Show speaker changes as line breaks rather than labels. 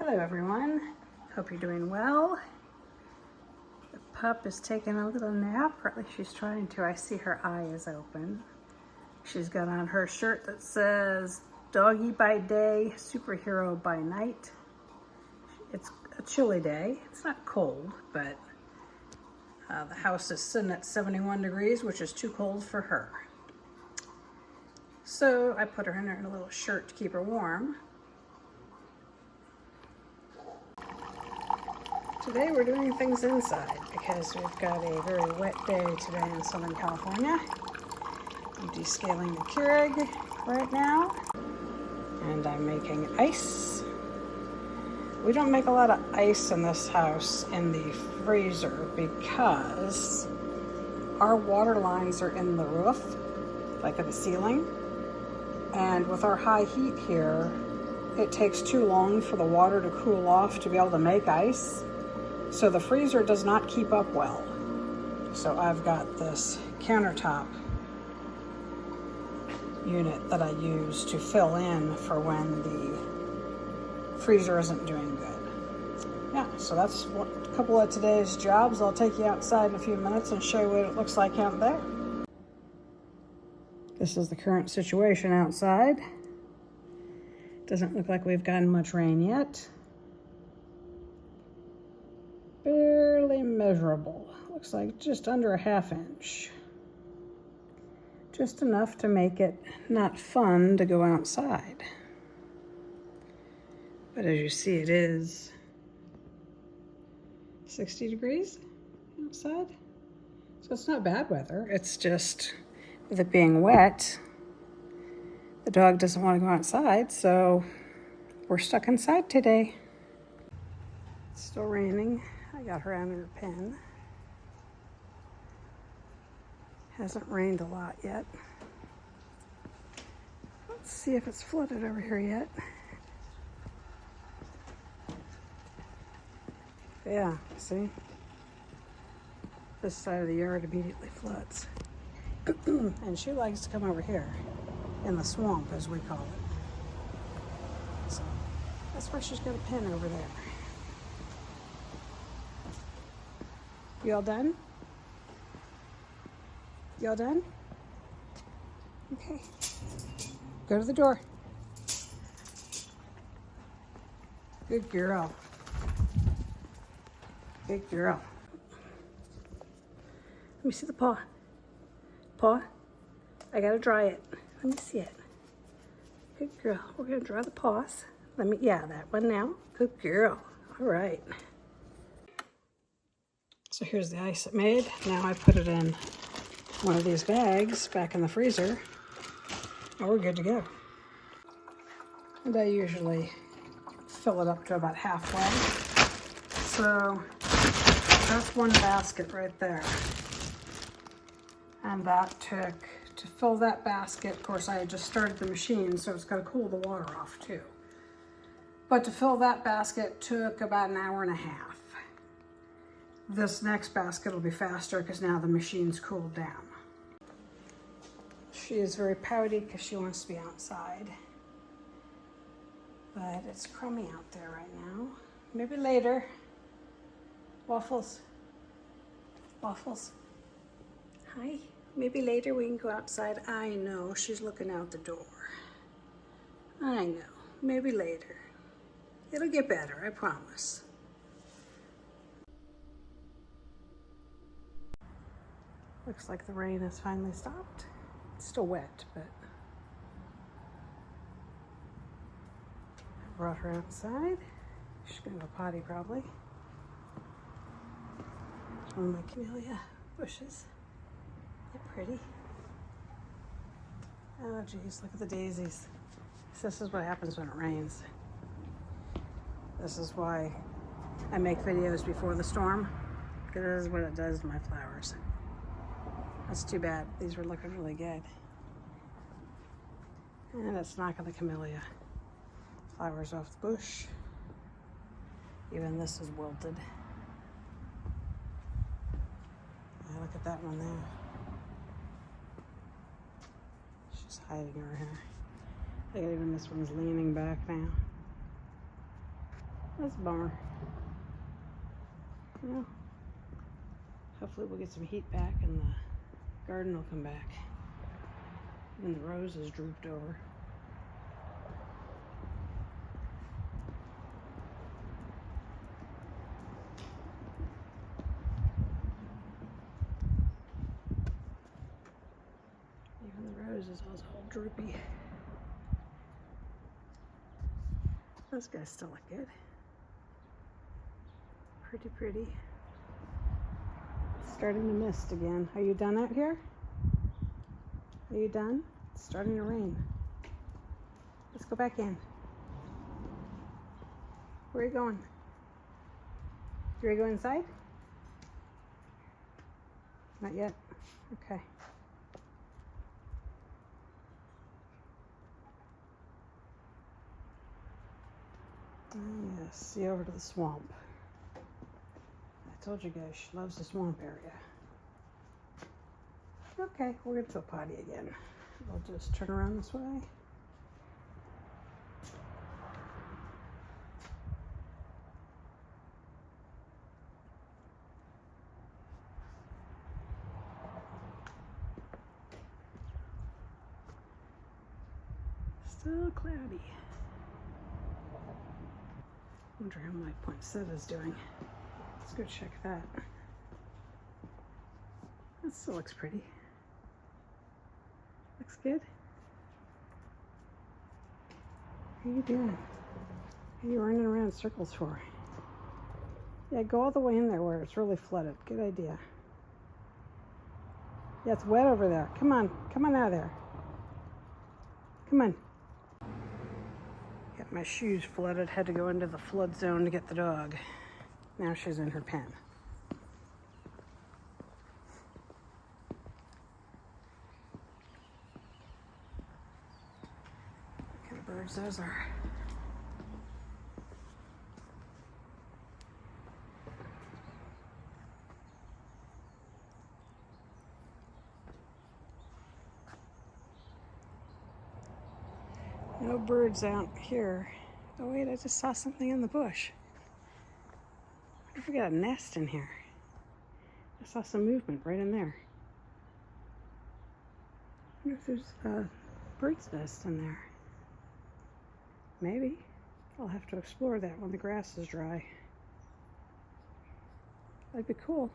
Hello everyone, hope you're doing well. The pup is taking a little nap, or at least she's trying to. I see her eye is open. She's got on her shirt that says doggy by day, superhero by night. It's a chilly day. It's not cold, but the house is sitting at 71 degrees, which is too cold for her. So I put her in a little shirt to keep her warm. Today we're doing things inside because we've got a very wet day today in Southern California. I'm descaling the Keurig right now, and I'm making ice. We don't make a lot of ice in this house in the freezer because our water lines are in the roof, like at the ceiling, and with our high heat here, it takes too long for the water to cool off to be able to make ice. So the freezer does not keep up well. So I've got this countertop unit that I use to fill in for when the freezer isn't doing good. Yeah, so that's a couple of today's jobs. I'll take you outside in a few minutes and show you what it looks like out there. This is the current situation outside. Doesn't look like we've gotten much rain yet. Barely measurable. Looks like just under a ½ inch. Just enough to make it not fun to go outside. But as you see, it is 60 degrees outside. So it's not bad weather. It's just, with it being wet, the dog doesn't want to go outside, so we're stuck inside today. It's still raining. I got her under a pen. Hasn't rained a lot yet. Let's see if it's flooded over here yet. Yeah, see? This side of the yard immediately floods. And she likes to come over here in the swamp, as we call it. So that's where she's got a pen over there. You all done? You all done? Okay. Go to the door. Good girl. Good girl. Let me see the paw. Paw? I gotta dry it. Let me see it. Good girl. We're gonna dry the paws. Yeah, that one now. Good girl. All right. So here's the ice it made. Now I put it in one of these bags back in the freezer, and we're good to go. And I usually fill it up to about halfway. So that's one basket right there. And that took, to fill that basket, of course I had just started the machine, so it's got to cool the water off too. But to fill that basket took about an hour and a half. This next basket will be faster because now the machine's cooled down. She is very pouty because she wants to be outside. But it's crummy out there right now. Maybe later. Waffles. Waffles. Hi. Maybe later we can go outside. I know. She's looking out the door. I know. Maybe later. It'll get better, I promise. Looks like the rain has finally stopped. It's still wet, but I brought her outside. She's gonna go potty probably. It's one of my camellia bushes. They're pretty. Oh geez, look at the daisies. This is what happens when it rains. This is why I make videos before the storm, because this is what it does to my flowers. That's too bad. These were looking really good. And it's knocking the camellia flowers off the bush. Even this is wilted. Yeah, look at that one there. She's hiding over here. Look at even this one's leaning back now. That's a bummer. Well, hopefully we'll get some heat back and the garden will come back. And the roses drooped over. Even the rose is also all droopy. Those guys still look good. Pretty pretty. It's starting to mist again. Are you done out here? Are you done? It's starting to rain. Let's go back in. Where are you going? You ready to go inside? Not yet? Okay. Yes, see over to the swamp. I told you guys she loves the swamp area. Okay, we're going to a potty again. We'll just turn around this way. Still cloudy. Wonder how my poinsettia's doing. Let's go check that. That still looks pretty. Looks good. What are you doing? What are you running around in circles for? Yeah, go all the way in there where it's really flooded. Good idea. Yeah, it's wet over there. Come on out of there. Come on. Got my shoes flooded. Had to go into the flood zone to get the dog. Now she's in her pen. What kind of birds those are. No birds out here. Oh wait, I just saw something in the bush. I wonder if we got a nest in here. I saw some movement right in there. I wonder if there's a bird's nest in there. Maybe. I'll have to explore that when the grass is dry. That'd be cool.